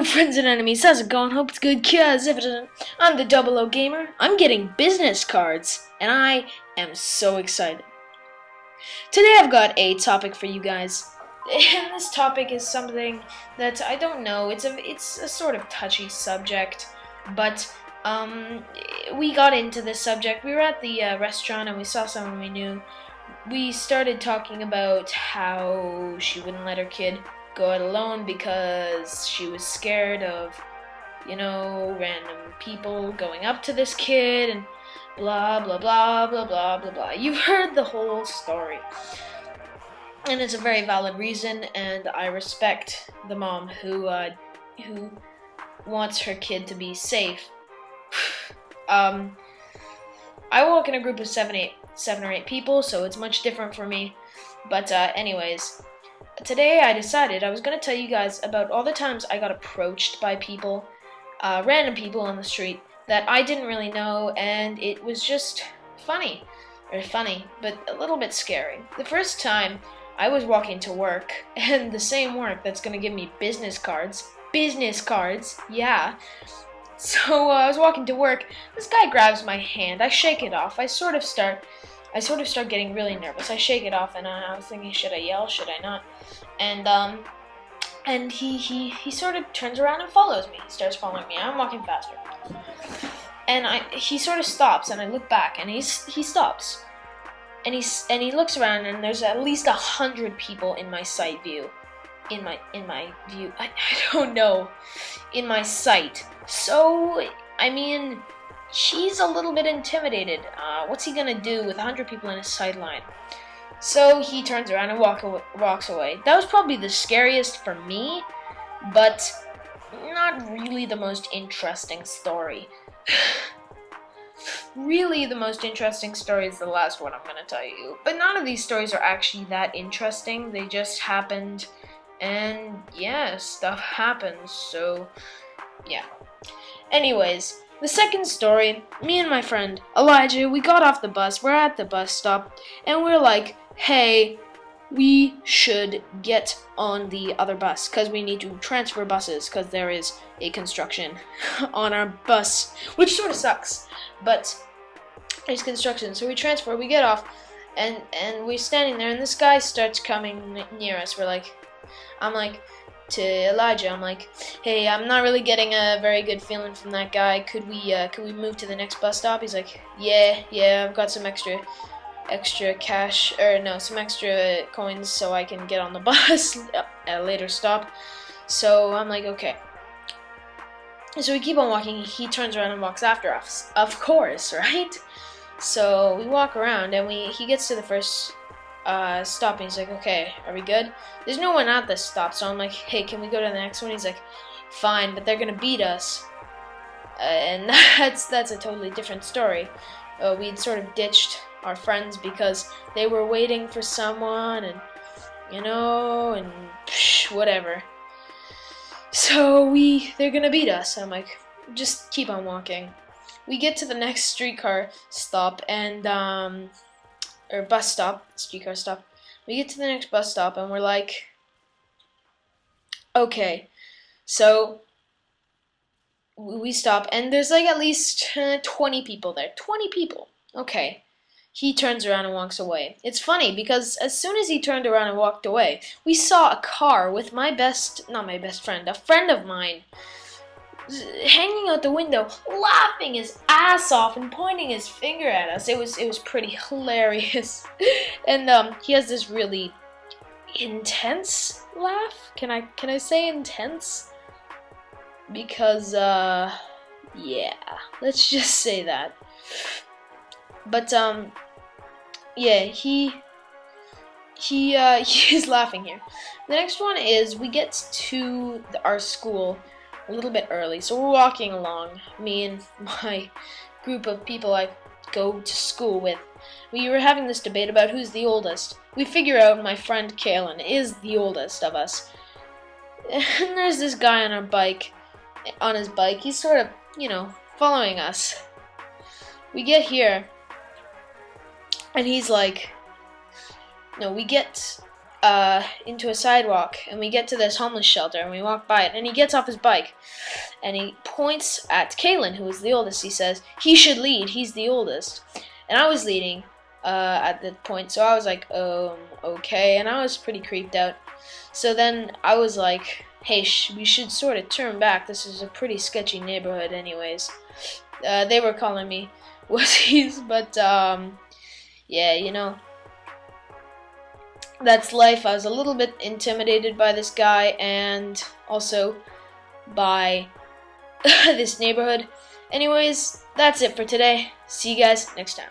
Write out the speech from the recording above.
Hello friends and enemies, how's it going? Hope it's good, cuz if it isn't, I'm the Double O Gamer. I'm getting business cards, and I am so excited. Today I've got a topic for you guys, and this topic is something that I don't know, it's a sort of touchy subject, but we got into this subject. We were at the restaurant and we saw someone we knew. We started talking about how she wouldn't let her kid go out alone because she was scared of, random people going up to this kid and blah blah blah blah blah blah blah. You've heard the whole story. And it's a very valid reason, and I respect the mom who wants her kid to be safe. I walk in a group of seven or eight people, so it's much different for me. But anyways, today I decided I was going to tell you guys about all the times I got approached by people, random people on the street that I didn't really know, and it was just funny, but a little bit scary. The first time I was walking to work, and the same work that's going to give me business cards, yeah. So I was walking to work, this guy grabs my hand, I shake it off, I sort of start getting really nervous. I shake it off, and I was thinking, should I yell, should I not? And he sort of turns around and follows me. He starts following me. I'm walking faster. And he sort of stops, and I look back, and he stops. And he looks around, and there's at least 100 people in my sight view. In my view. I don't know. In my sight. So, I mean, she's a little bit intimidated. What's he gonna do with 100 people in his sight line? So he turns around and walks away. That was probably the scariest for me, but not really the most interesting story. Really, the most interesting story is the last one I'm gonna tell you. But none of these stories are actually that interesting. They just happened, and yeah, stuff happens, so yeah. Anyways, the second story, me and my friend Elijah, we got off the bus, we're at the bus stop, and we're like, hey, we should get on the other bus, because we need to transfer buses, because there is a construction on our bus, which sort of sucks, but there's construction, so we transfer, we get off, and we're standing there, and this guy starts coming near us. I'm like, to Elijah, I'm like, hey, I'm not really getting a very good feeling from that guy. Could we move to the next bus stop? He's like, yeah, I've got some extra cash, some extra coins, so I can get on the bus at a later stop. So I'm like, okay. So we keep on walking. He turns around and walks after us, of course, right? So we walk around, and he gets to the first stop, and he's like, okay, are we good? There's no one at this stop, so I'm like, hey, can we go to the next one? He's like, fine, but they're gonna beat us, and that's a totally different story. We'd sort of ditched our friends because they were waiting for someone, and whatever. So they're gonna beat us. I'm like, just keep on walking. We get to the next streetcar stop, and or bus stop, streetcar stop. We get to the next bus stop, and we're like, okay, so we stop, and there's like at least 20 people there. 20 people. Okay. He turns around and walks away. It's funny because as soon as he turned around and walked away, we saw a car with a friend of mine, hanging out the window, laughing his ass off and pointing his finger at us. It was pretty hilarious. And he has this really intense laugh. Can I say intense? Because yeah, let's just say that. But yeah, he's laughing here. The next one is we get to our school a little bit early, so we're walking along, me and my group of people I go to school with. We were having this debate about who's the oldest. We figure out my friend Kalen is the oldest of us. And there's this guy on his bike, he's sort of, following us. We get here, and he's like, no, we get into a sidewalk, and we get to this homeless shelter, and we walk by it, and he gets off his bike, and he points at Kalen, who is the oldest. He says, he should lead, he's the oldest. And I was leading at that point, so I was like, okay, and I was pretty creeped out. So then I was like, hey, we should sort of turn back, this is a pretty sketchy neighborhood anyways. They were calling me wussies, but yeah, you know, that's life. I was a little bit intimidated by this guy and also by this neighborhood. Anyways, that's it for today. See you guys next time.